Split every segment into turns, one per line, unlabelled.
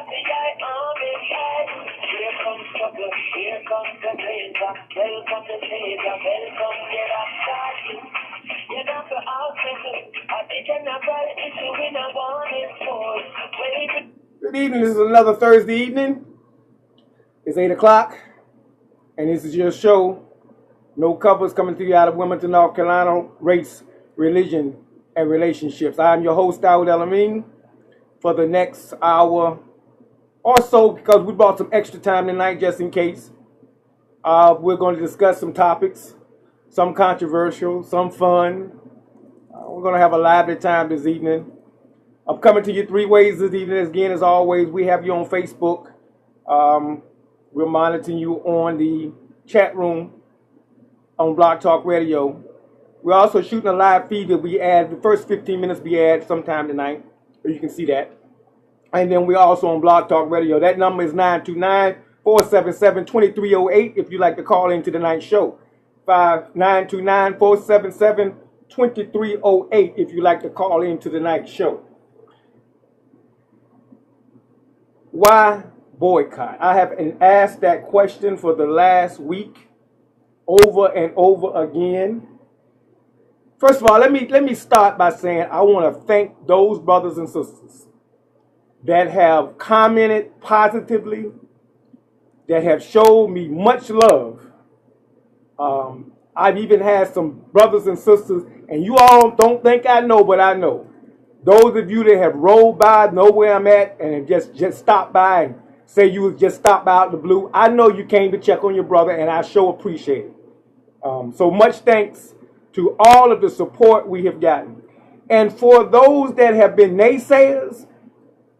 Here comes trouble, here comes the danger. Welcome the savior, welcome the Rastafari. You're not the outfit. I think you're not right. It's you in a warning for.
Good evening. This is another Thursday evening. It's 8 o'clock, and this is your show. No covers coming to you out of Wilmington, North Carolina. Race, religion, and relationships. I'm your host, Dawood El-Amin, for the next hour or so, because we brought some extra time tonight just in case. We're going to discuss some topics, some controversial, some fun. We're going to have a lively time this evening. I'm coming to you three ways this evening. Again, as always, we have you on Facebook. We're monitoring you on the chat room on Blog Talk Radio. We're also shooting a live feed that we add. The first 15 minutes we add sometime tonight, so you can see that. And then we're also on Blog Talk Radio. That number is 929-477-2308 if you'd like to call into tonight's show. 929-477-2308 if you'd like to call into tonight's show. Why boycott? I have asked that question for the last week over and over again. First of all, let me start by saying I want to thank those brothers and sisters that have commented positively, that have showed me much love. I've even had some brothers and sisters, and you all don't think I know, but I know. Those of you that have rolled by, know where I'm at, and have just stopped by and say you was just stopped by out the blue, I know you came to check on your brother, and I sure appreciate it. So much thanks to all of the support we have gotten. And for those that have been naysayers,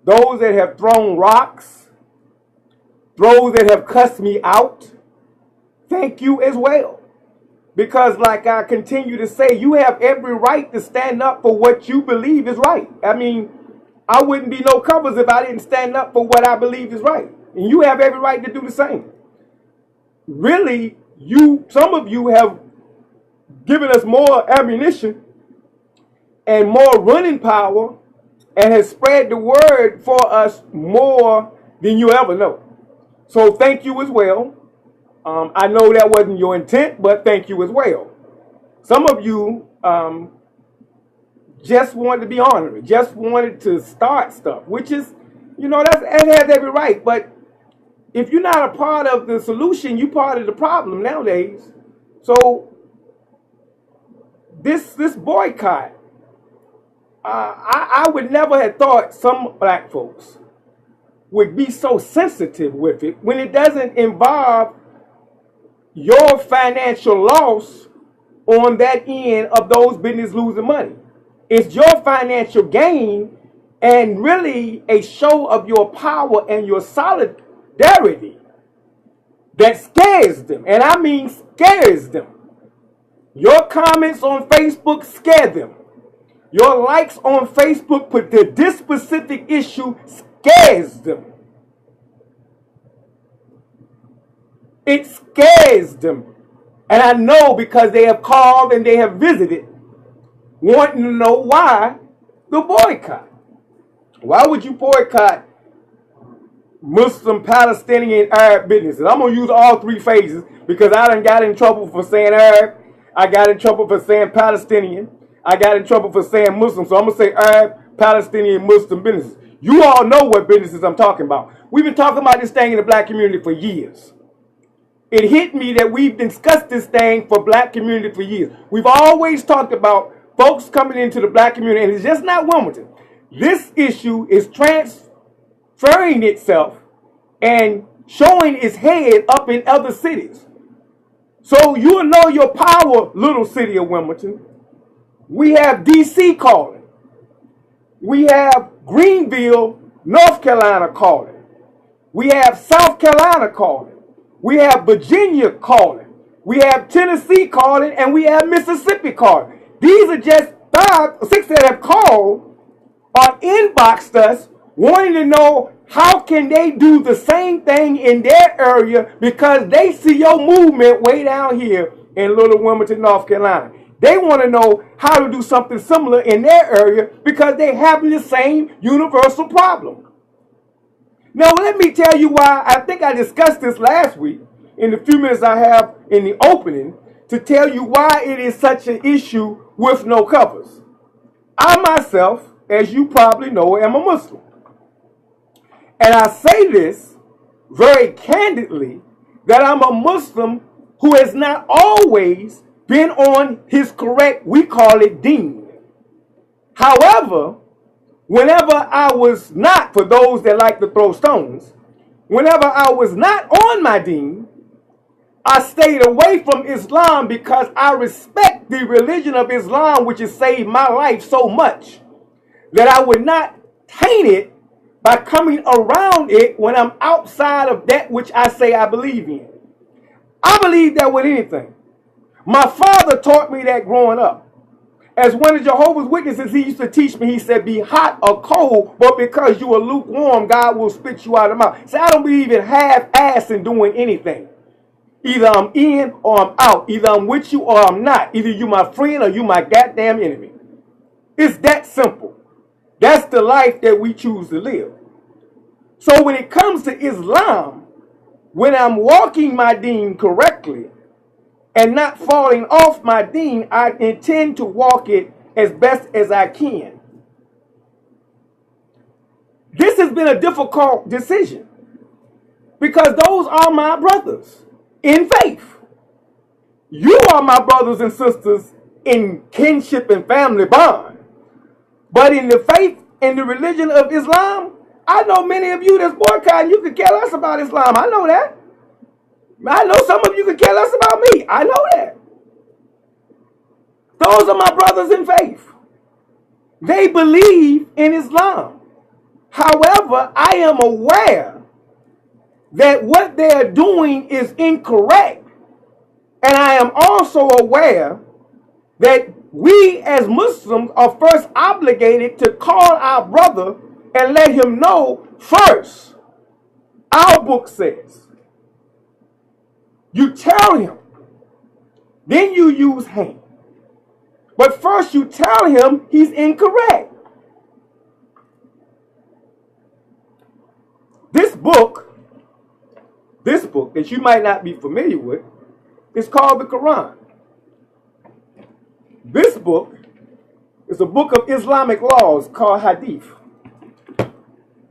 those that have thrown rocks, those that have cussed me out, thank you as well. Because like I continue to say, you have every right to stand up for what you believe is right. I mean, I wouldn't be no covers if I didn't stand up for what I believe is right. And you have every right to do the same. Really, some of you have given us more ammunition and more running power and has spread the word for us more than you ever know. So thank you as well. I know that wasn't your intent, but thank you as well. Some of you just wanted to be honored, just wanted to start stuff, which is, that has every right. But if you're not a part of the solution, you're part of the problem nowadays. So this boycott, I would never have thought some black folks would be so sensitive with it when it doesn't involve your financial loss on that end of those business losing money. It's your financial gain and really a show of your power and your solidarity that scares them. And I mean scares them. Your comments on Facebook scare them. Your likes on Facebook put this specific issue scares them. It scares them. And I know because they have called and they have visited wanting to know why the boycott. Why would you boycott Muslim, Palestinian, Arab businesses? I'm going to use all three phases because I done got in trouble for saying Arab. I got in trouble for saying Palestinian. I got in trouble for saying Muslim. So I'm going to say Arab, Palestinian, Muslim businesses. You all know what businesses I'm talking about. We've been talking about this thing in the black community for years. It hit me that we've discussed this thing for black community for years. We've always talked about folks coming into the black community, and it's just not Wilmington. This issue is transferring itself and showing its head up in other cities. So you'll know your power, little city of Wilmington. We have D.C. calling. We have Greenville, North Carolina calling. We have South Carolina calling. We have Virginia calling. We have Tennessee calling. And we have Mississippi calling. These are just 5 or 6 that have called or inboxed us wanting to know how can they do the same thing in their area because they see your movement way down here in Little Wilmington, North Carolina. They want to know how to do something similar in their area because they're having the same universal problem. Now, let me tell you why. I think I discussed this last week in the few minutes I have in the opening to tell you why it is such an issue with no covers. I myself, as you probably know, am a Muslim. And I say this very candidly that I'm a Muslim who has not always been on his correct, we call it deen. However, whenever I was not, for those that like to throw stones, whenever I was not on my deen, I stayed away from Islam because I respect the religion of Islam, which has saved my life so much that I would not taint it by coming around it when I'm outside of that which I say I believe in. I believe that with anything. My father taught me that growing up. As one of Jehovah's Witnesses, he used to teach me, he said, be hot or cold, but because you are lukewarm, God will spit you out of the mouth. So I don't believe in half-ass in doing anything. Either I'm in or I'm out. Either I'm with you or I'm not. Either you my friend or you my goddamn enemy. It's that simple. That's the life that we choose to live. So when it comes to Islam, when I'm walking my deen correctly and not falling off my deen, I intend to walk it as best as I can. This has been a difficult decision because those are my brothers in faith. You are my brothers and sisters in kinship and family bond. But in the faith and the religion of Islam, I know many of you that's boycotting, you could care less about Islam. I know that. I know some of you could care less about me. I know that. Those are my brothers in faith. They believe in Islam. However, I am aware that what they are doing is incorrect. And I am also aware that we as Muslims are first obligated to call our brother and let him know first. Our book says, you tell him, then you use hand. But first you tell him he's incorrect. This book that you might not be familiar with is called the Quran. This book is a book of Islamic laws called Hadith.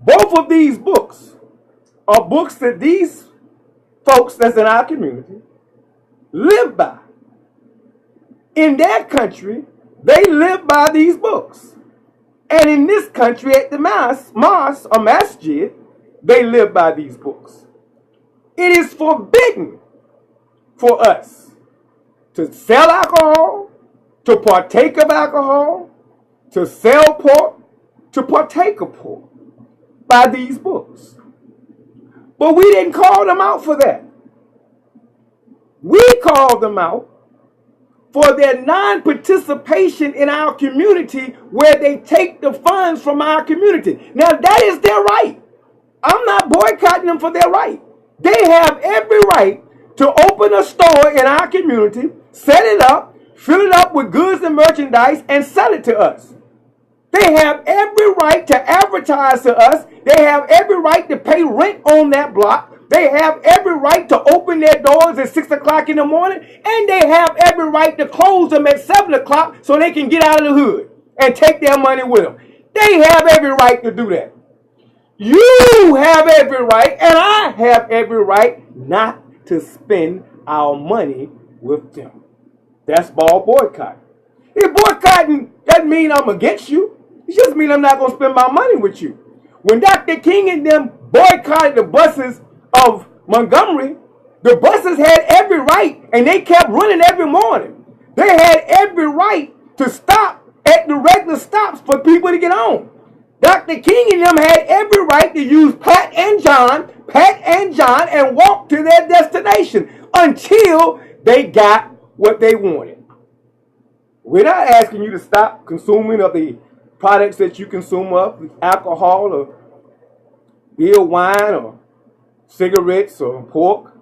Both of these books are books that these folks that's in our community live by. In their country, they live by these books. And in this country, at the mosque or masjid, they live by these books. It is forbidden for us to sell alcohol, to partake of alcohol, to sell pork, to partake of pork by these books. But we didn't call them out for that. We called them out for their non-participation in our community where they take the funds from our community. Now that is their right. I'm not boycotting them for their right. They have every right to open a store in our community, set it up, fill it up with goods and merchandise, and sell it to us. They have every right to advertise to us. They have every right to pay rent on that block. They have every right to open their doors at 6 o'clock in the morning. And they have every right to close them at 7 o'clock so they can get out of the hood and take their money with them. They have every right to do that. You have every right, and I have every right not to spend our money with them. That's called boycott. If boycotting doesn't mean I'm against you, it just means I'm not going to spend my money with you. When Dr. King and them boycotted the buses of Montgomery, the buses had every right, and they kept running every morning. They had every right to stop at the regular stops for people to get on. Dr. King and them had every right to use Pat and John, and walk to their destination until they got what they wanted. We're not asking you to stop consuming of the products that you consume of, alcohol or beer, wine, or cigarettes or pork.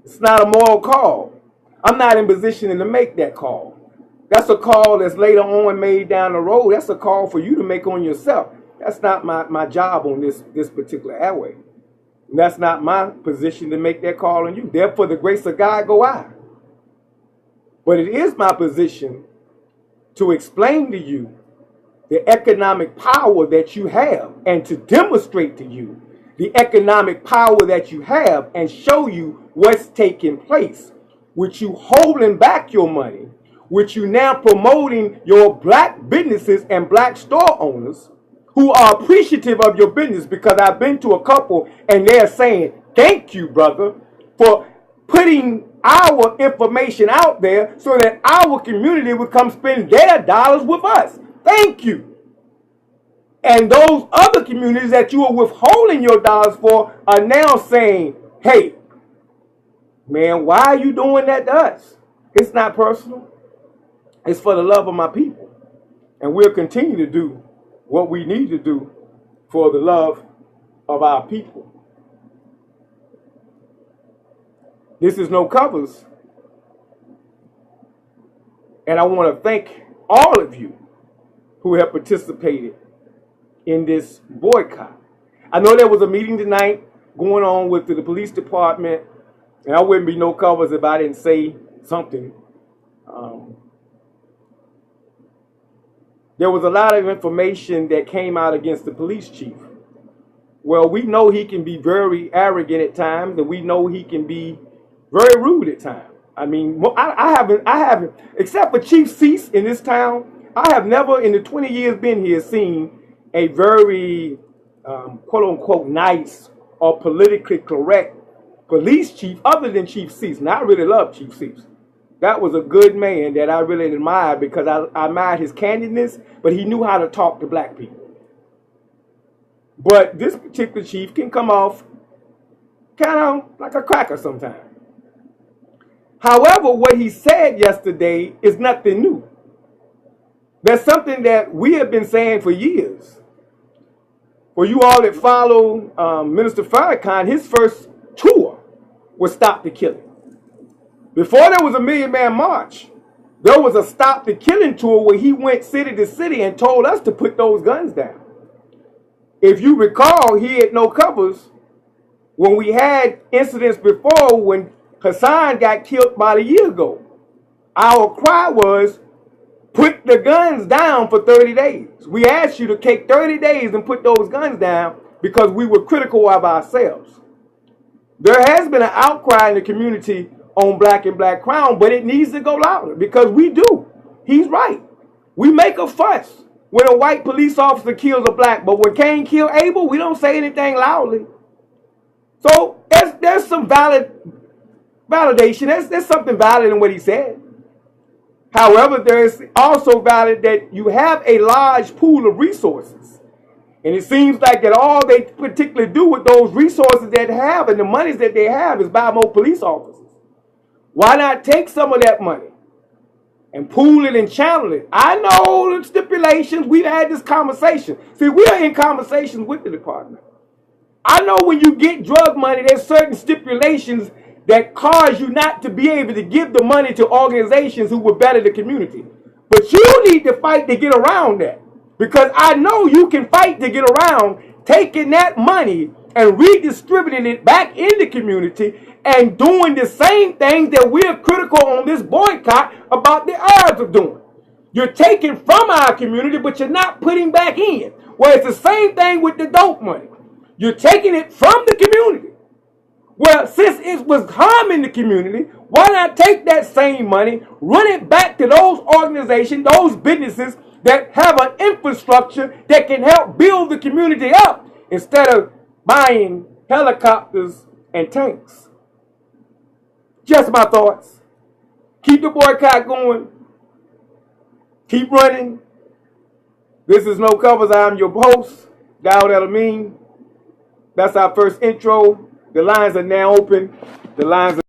It's not a moral call. I'm not in position to make that call. That's a call that's later on made down the road. That's a call for you to make on yourself. That's not my job on this particular airway. And that's not my position to make that call on you. Therefore, the grace of God go I. But it is my position to explain to you the economic power that you have and to demonstrate to you the economic power that you have and show you what's taking place, with you holding back your money, with you now promoting your black businesses and black store owners who are appreciative of your business, because I've been to a couple and they're saying, thank you, brother, for putting our information out there so that our community would come spend their dollars with us. Thank you. And those other communities that you are withholding your dollars for are now saying, hey, man, why are you doing that to us? It's not personal. It's for the love of my people. And we'll continue to do what we need to do for the love of our people. This is No Covers. And I want to thank all of you who have participated in this boycott. I know there was a meeting tonight going on with the police department, and I wouldn't be No Covers if I didn't say something. There was a lot of information that came out against the police chief. Well, we know he can be very arrogant at times, and we know he can be very rude at times. I mean, I haven't, except for Chief Cease in this town, I have never in the 20 years been here seen a very quote unquote nice or politically correct police chief other than Chief Cease. Now, I really love Chief Cease. That was a good man that I really admired, because I admired his candidness, but he knew how to talk to black people. But this particular chief can come off kind of like a cracker sometimes. However, what he said yesterday is nothing new. There's something that we have been saying for years. For you all that follow Minister Farrakhan, his first tour was Stop the Killing. Before there was a Million Man March, there was a Stop the Killing tour where he went city to city and told us to put those guns down. If you recall, he had No Covers when we had incidents before when Hassan got killed about a year ago. Our cry was, put the guns down for 30 days. We asked you to take 30 days and put those guns down because we were critical of ourselves. There has been an outcry in the community on Black and Black Crown, but it needs to go louder, because we do. He's right. We make a fuss when a white police officer kills a black, but when Cain killed Abel, we don't say anything loudly. So there's some validation. There's something valid in what he said. However, there's also valid that you have a large pool of resources. And it seems like that all they particularly do with those resources that they have and the monies that they have is buy more police officers. Why not take some of that money and pool it and channel it? I know the stipulations. We've had this conversation. See, we are in conversations with the department. I know when you get drug money, there's certain stipulations that cause you not to be able to give the money to organizations who will better the community. But you need to fight to get around that. Because I know you can fight to get around taking that money and redistributing it back in the community and doing the same thing that we're critical on this boycott about the Arabs are doing. You're taking from our community, but you're not putting back in. Well, it's the same thing with the dope money. You're taking it from the community. Well, since it was harming the community, why not take that same money, run it back to those organizations, those businesses that have an infrastructure that can help build the community up instead of buying helicopters and tanks? Just my thoughts. Keep the boycott going. Keep running. This is No Covers. I'm your host, Dowd El-Amin. That's our first intro. The lines are now open. The lines are